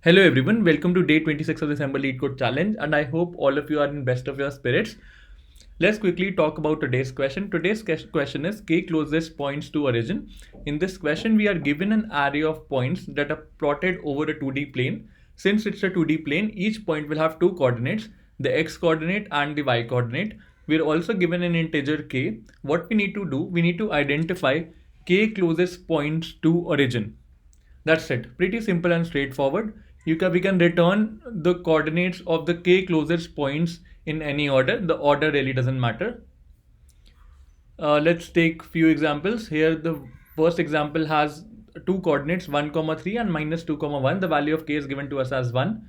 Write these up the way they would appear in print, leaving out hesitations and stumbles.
Hello everyone, welcome to day 26 of the December Lead Code Challenge, and I hope all of you are in best of your spirits. Let's quickly talk about today's question. Today's question is k closest points to origin. In this question, we are given an array of points that are plotted over a 2D plane. Since it's a 2D plane, each point will have two coordinates, the x coordinate and the y coordinate. We're also given an integer k. What we need to do, we need to identify k closest points to origin. That's it. Pretty simple and straightforward. We can return the coordinates of the k closest points in any order. The order really doesn't matter. Let's take few examples. Here the first example has two coordinates 1 comma 3 and minus 2 comma 1. The value of k is given to us as 1.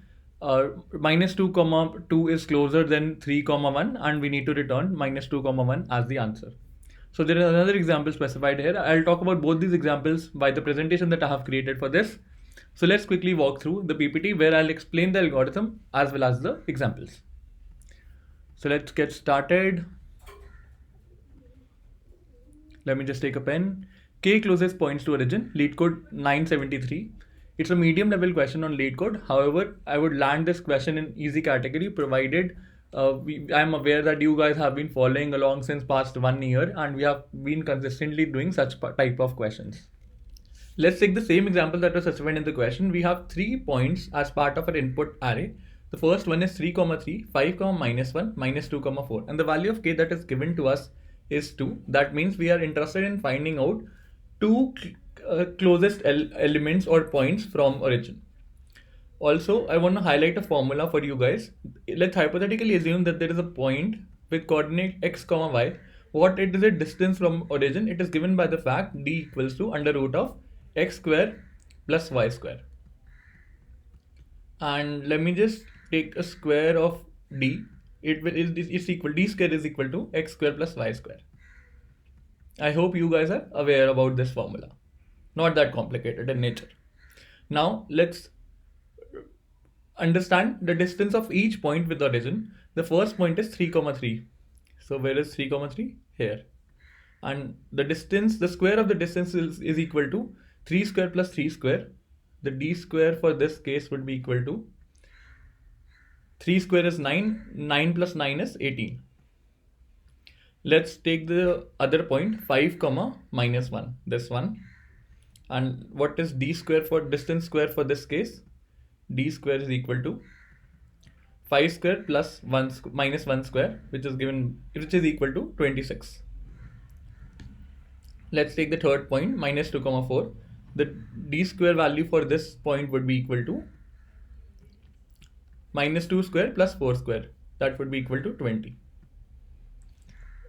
Minus 2 comma 2 is closer than 3 comma 1, and we need to return minus 2 comma 1 as the answer. So there is another example specified here. I'll talk about both these examples by the presentation that I have created for this. So let's quickly walk through the PPT where I'll explain the algorithm as well as the examples. So let's get started. Let me just take a pen. K closest points to origin, lead code 973. It's a medium level question on lead code. However, I would land this question in easy category provided I'm aware that you guys have been following along since past 1 year and we have been consistently doing such type of questions. Let's take the same example that was specified in the question. We have 3 points as part of our input array. The first one is 3 comma 3, 5 comma minus 1, minus 2 comma 4, and the value of k that is given to us is 2. That means we are interested in finding out two closest elements or points from origin. Also, I want to highlight a formula for you guys. Let's hypothetically assume that there is a point with coordinate x comma y. What it is a distance from origin, it is given by the fact d equals to under root of x square plus y square. And let me just take a square of d. It's equal, d square is equal to x square plus y square. I hope you guys are aware about this formula. Not that complicated in nature. Now let's understand the distance of each point with origin. The first point is 3 comma 3. So where is 3 comma 3? Here. And the distance, the square of the distance is equal to 3 square plus 3 square. The d square for this case would be equal to 3 square is 9, 9 plus 9 is 18. Let's take the other point 5 comma minus 1, this one. And what is d square for distance square for this case? D square is equal to 5 square plus 1 minus 1 square, which is equal to 26. Let's take the third point minus 2 comma 4. The d square value for this point would be equal to minus 2 square plus 4 square. That would be equal to 20.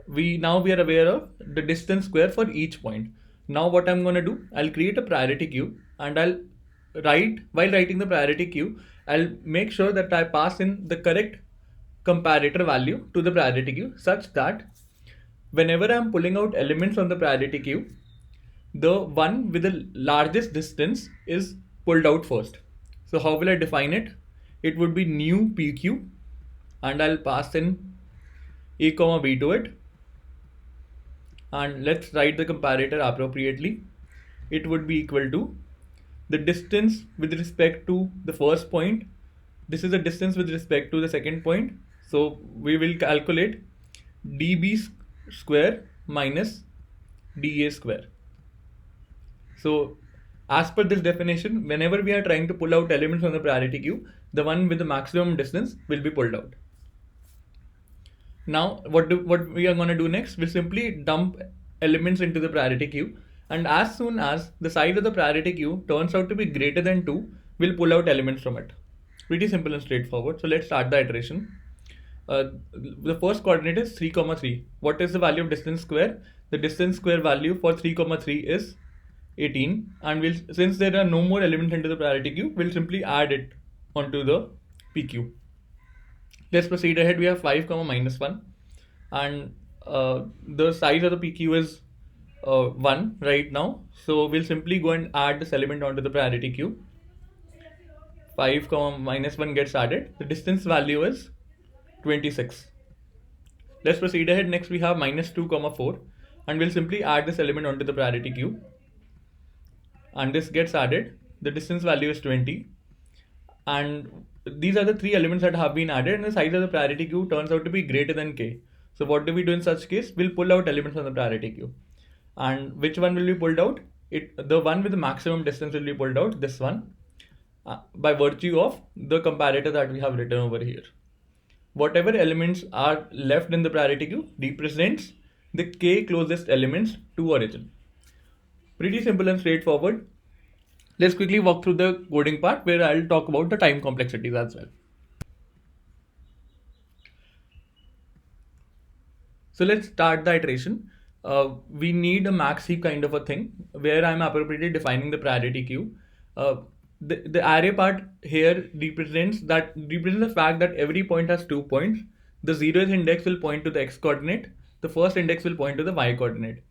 We are aware of the distance square for each point. Now what I'm going to do, I'll create a priority queue and while writing the priority queue, I'll make sure that I pass in the correct comparator value to the priority queue such that whenever I'm pulling out elements on the priority queue, the one with the largest distance is pulled out first. So how will I define it? It would be new PQ and I'll pass in a comma b to it. And let's write the comparator appropriately. It would be equal to the distance with respect to the first point. This is the distance with respect to the second point. So we will calculate db square minus da square. So as per this definition, whenever we are trying to pull out elements from the priority queue, the one with the maximum distance will be pulled out. Now what we are going to do next, we'll simply dump elements into the priority queue, and as soon as the size of the priority queue turns out to be greater than 2, we'll pull out elements from it. Pretty simple and straightforward. So let's start the iteration. The first coordinate is 3 comma 3. What is the value of distance square? The distance square value for 3 comma 3 is 18, and since there are no more elements into the priority queue, we'll simply add it onto the PQ. Let's proceed ahead. We have 5 comma minus 1, and the size of the PQ is 1 right now. So we'll simply go and add this element onto the priority queue. 5 comma minus 1 gets added. The distance value is 26. Let's proceed ahead. Next we have minus 2 comma 4, and we'll simply add this element onto the priority queue. And this gets added. The distance value is 20. and these are the three elements that have been added, and the size of the priority queue turns out to be greater than k. So what do we do in such case? We'll pull out elements from the priority queue. And which one will be pulled out? The one with the maximum distance will be pulled out, this one, by virtue of the comparator that we have written over here. Whatever elements are left in the priority queue represents the k closest elements to origin. Pretty simple and straightforward. Let's quickly walk through the coding part where I'll talk about the time complexities as well. So let's start the iteration. We need a max heap kind of a thing where I'm appropriately defining the priority queue. The array part here represents the fact that every point has 2 points. The 0th index will point to the x coordinate. The first index will point to the y coordinate.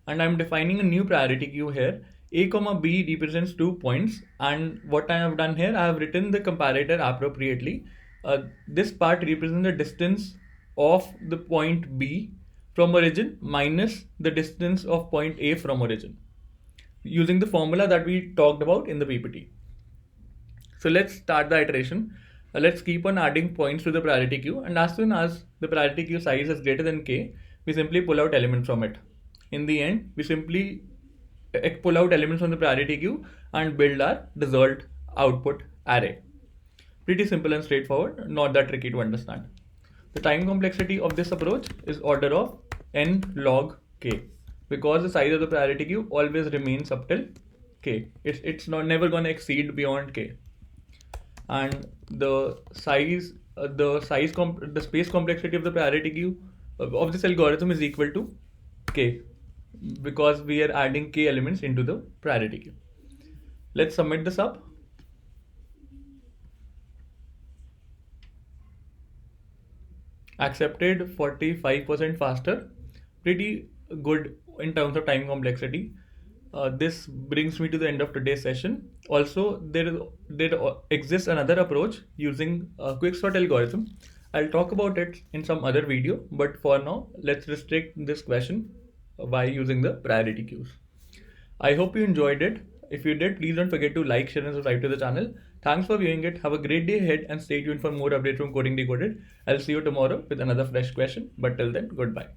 And I'm defining a new priority queue here. A comma b represents 2 points, and what I have done here, I have written the comparator appropriately. This part represents the distance of the point b from origin minus the distance of point a from origin, using the formula that we talked about in the PPT. So let's start the iteration. Let's keep on adding points to the priority queue, and as soon as the priority queue size is greater than k, we simply pull out elements from it. In the end, we simply pull out elements from the priority queue and build our result output array. Pretty simple and straightforward, not that tricky to understand. The time complexity of this approach is order of n log k, because the size of the priority queue always remains up till k. It's not never going to exceed beyond k. And the space complexity of the priority queue of this algorithm is equal to k, because we are adding k elements into the priority queue. Let's submit this up. Accepted 45% faster. Pretty good in terms of time complexity. This brings me to the end of today's session. Also, there exists another approach using a quicksort algorithm. I'll talk about it in some other video, but for now, let's restrict this question by using the priority queues. I hope you enjoyed it. If you did, please don't forget to like, share, and subscribe to the channel. Thanks for viewing it. Have a great day ahead and stay tuned for more updates from Coding Decoded. I'll see you tomorrow with another fresh question. But till then, goodbye.